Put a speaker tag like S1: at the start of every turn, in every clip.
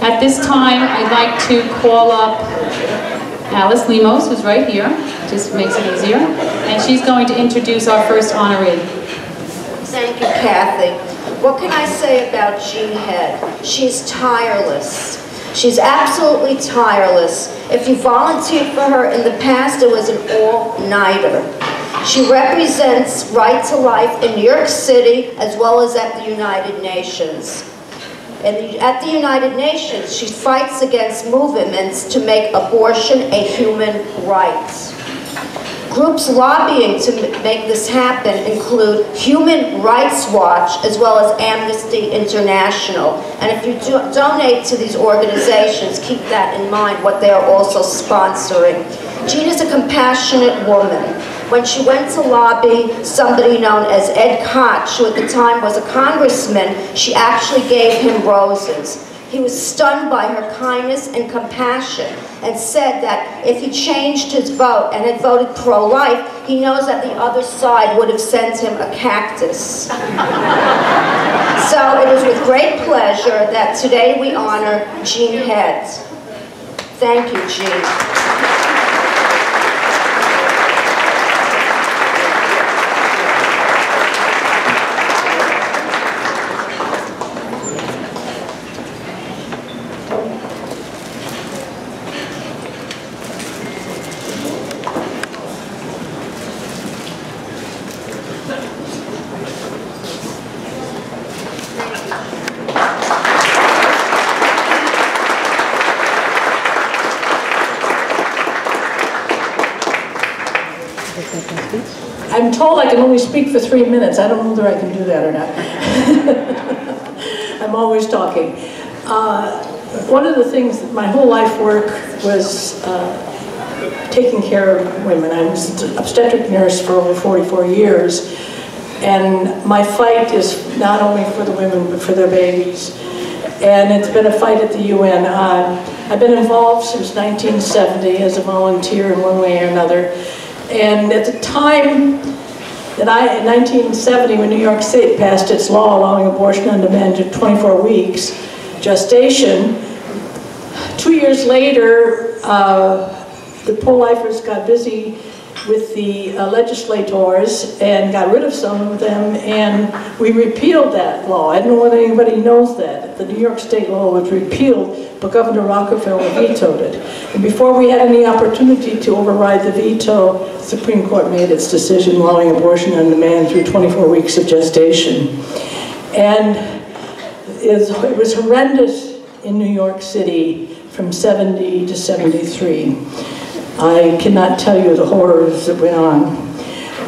S1: At this time, I'd like to call up Alice Lemos, who's right here, just makes it easier, and she's going to introduce our first honoree.
S2: Thank you, Cathy. What can I say about Jeanne Head? She's tireless. She's absolutely tireless. If you volunteered for her in the past, it was an all-nighter. She represents right to life in New York City as well as at the United Nations. At the United Nations, she fights against movements to make abortion a human right. Groups lobbying to make this happen include Human Rights Watch as well as Amnesty International. And if you donate to these organizations, keep that in mind, what they are also sponsoring. Jeanne is a compassionate woman. When she went to lobby somebody known as Ed Koch, who at the time was a congressman, she actually gave him roses. He was stunned by her kindness and compassion and said that if he changed his vote and had voted pro-life, he knows that the other side would have sent him a cactus. So it is with great pleasure that today we honor Jeanne Head. Thank you, Jeanne.
S3: I'm told I can only speak for 3 minutes. I don't know whether I can do that or not. I'm always talking. One of the things that my whole life work was taking care of women. I was an obstetric nurse for over 44 years. And my fight is not only for the women, but for their babies. And it's been a fight at the UN. I've been involved since 1970 as a volunteer in one way or another. And at the time that in 1970, when New York State passed its law allowing abortion on demand to 24 weeks gestation, 2 years later, the pro-lifers got busy with the legislators and got rid of some of them, and we repealed that law. I don't know whether anybody knows that. The New York State law was repealed, but Governor Rockefeller vetoed it. And before we had any opportunity to override the veto, the Supreme Court made its decision allowing abortion on demand through 24 weeks of gestation. And it was horrendous in New York City from 70 to 73. I cannot tell you the horrors that went on.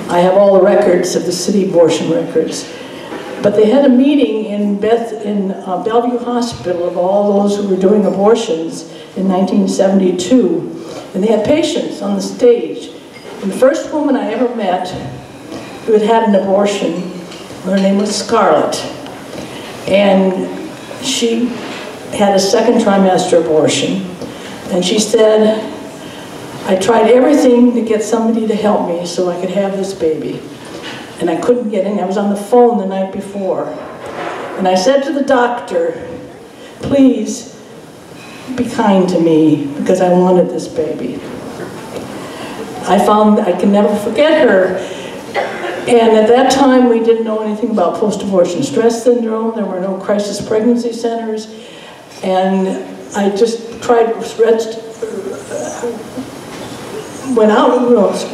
S3: I have all the records of the city abortion records. But they had a meeting in Bellevue Hospital of all those who were doing abortions in 1972. And they had patients on the stage. And the first woman I ever met who had had an abortion, her name was Scarlett. And she had a second trimester abortion. And she said, I tried everything to get somebody to help me so I could have this baby. And I couldn't get in. I was on the phone the night before. And I said to the doctor, please be kind to me because I wanted this baby. I found I can never forget her. And at that time, we didn't know anything about post-abortion stress syndrome. There were no crisis pregnancy centers. And I just tried, went out,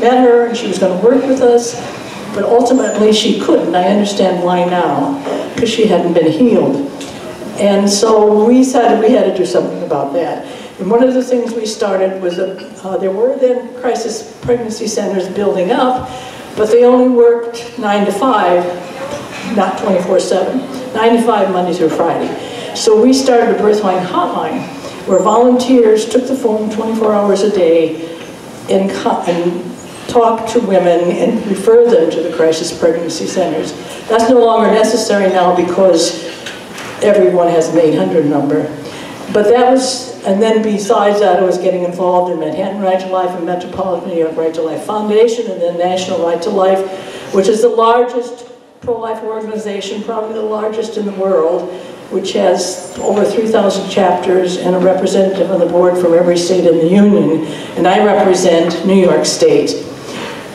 S3: met her, and she was going to work with us, but ultimately she couldn't. I understand why now, because she hadn't been healed. And so we decided we had to do something about that. And one of the things we started was, there were then crisis pregnancy centers building up, but they only worked 9 to 5, not 24/7, 9 to 5 Monday through Friday. So we started a Birthline hotline, where volunteers took the phone 24 hours a day and talk to women and refer them to the crisis pregnancy centers. That's no longer necessary now because everyone has an 800 number. But that was, and then besides that, I was getting involved in Manhattan Right to Life and Metropolitan New York Right to Life Foundation, and then National Right to Life, which is the largest pro-life organization, probably the largest in the world, which has over 3,000 chapters and a representative on the board from every state in the Union, and I represent New York State.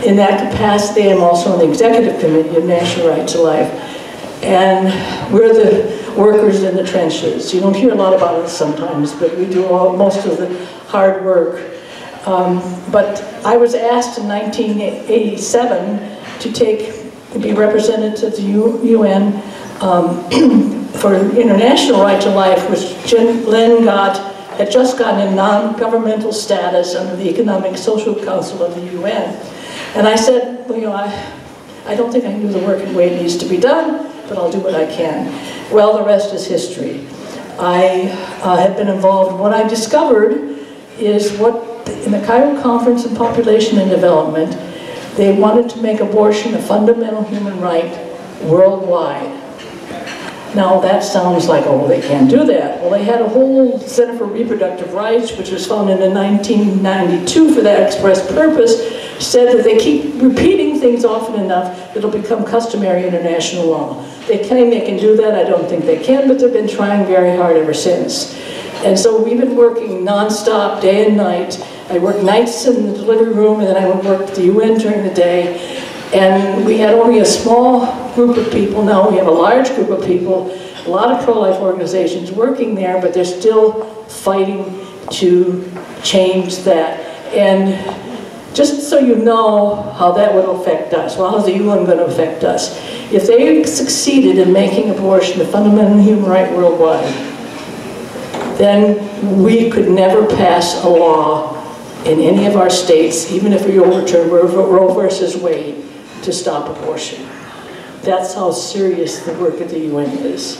S3: In that capacity, I'm also on the executive committee of National Right to Life, and we're the workers in the trenches. You don't hear a lot about us sometimes, but we do most of the hard work. But I was asked in 1987 to be representative to the UN for International Right to Life, which Jeanne had just gotten a non-governmental status under the Economic Social Council of the UN. And I said, well, I don't think I can do the work in the way it needs to be done, but I'll do what I can. Well, the rest is history. I have been involved. What I discovered is in the Cairo Conference on Population and Development, they wanted to make abortion a fundamental human right worldwide. Now that sounds like, oh, they can't do that. Well, they had a whole Center for Reproductive Rights, which was founded in 1992 for that express purpose, said that they keep repeating things often enough, it'll become customary international law. They claim they can do that. I don't think they can, but they've been trying very hard ever since. And so we've been working nonstop, day and night. I work nights in the delivery room, and then I would work at the UN during the day. And we had only a small group of people. Now we have a large group of people, a lot of pro-life organizations working there, but they're still fighting to change that. And just so you know how that would affect us, well, how's the UN going to affect us? If they succeeded in making abortion a fundamental human right worldwide, then we could never pass a law in any of our states, even if we overturn Roe versus Wade, to stop abortion. That's how serious the work at the UN is.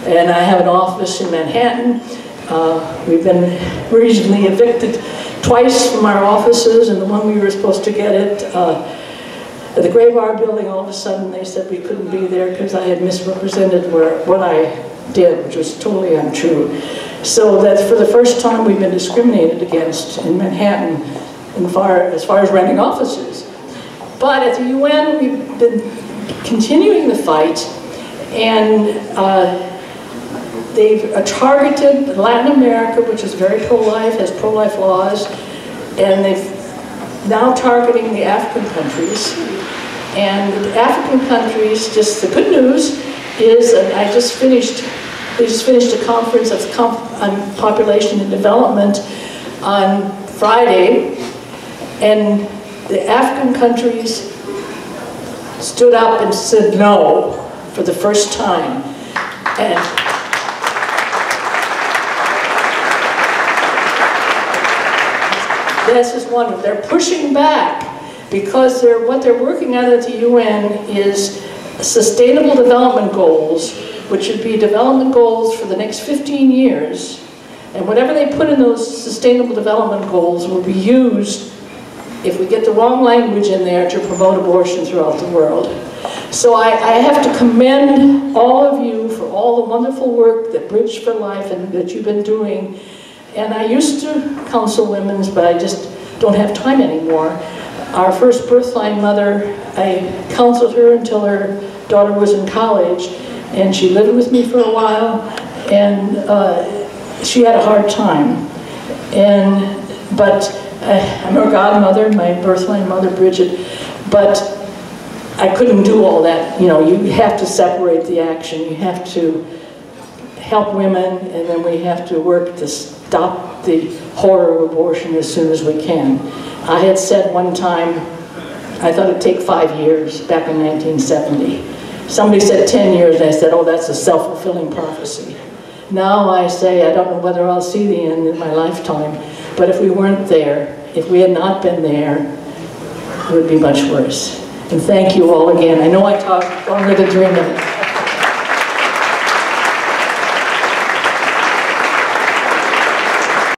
S3: And I have an office in Manhattan. We've been recently evicted twice from our offices, and the one we were supposed to get at the Graybar building, all of a sudden they said we couldn't be there because I had misrepresented what I did, which was totally untrue. So that for the first time we've been discriminated against in Manhattan as far as renting offices. But at the UN we've been continuing the fight, and they've targeted Latin America, which is very pro-life, has pro-life laws, and they've now targeting the African countries. And the African countries, just the good news is, they just finished a conference on population and development on Friday, and the African countries stood up and said no for the first time. And this is wonderful. They're pushing back because what they're working on at the UN is sustainable development goals, which should be development goals for the next 15 years. And whatever they put in those sustainable development goals will be used, if we get the wrong language in there, to promote abortion throughout the world. So I have to commend all of you for all the wonderful work that Bridge for Life and that you've been doing. And I used to counsel women, but I just don't have time anymore. Our first birthline mother, I counseled her until her daughter was in college, and she lived with me for a while, and she had a hard time. But I'm her godmother, my birthline mother, Bridget, but I couldn't do all that. You know, you have to separate the action. You have to help women, and then we have to work to stop the horror of abortion as soon as we can. I had said one time, I thought it'd take 5 years, back in 1970. Somebody said 10 years, and I said, oh, that's a self-fulfilling prophecy. Now I say, I don't know whether I'll see the end in my lifetime, but if we weren't there, if we had not been there, it would be much worse. And thank you all again. I know I talked longer than 3 minutes.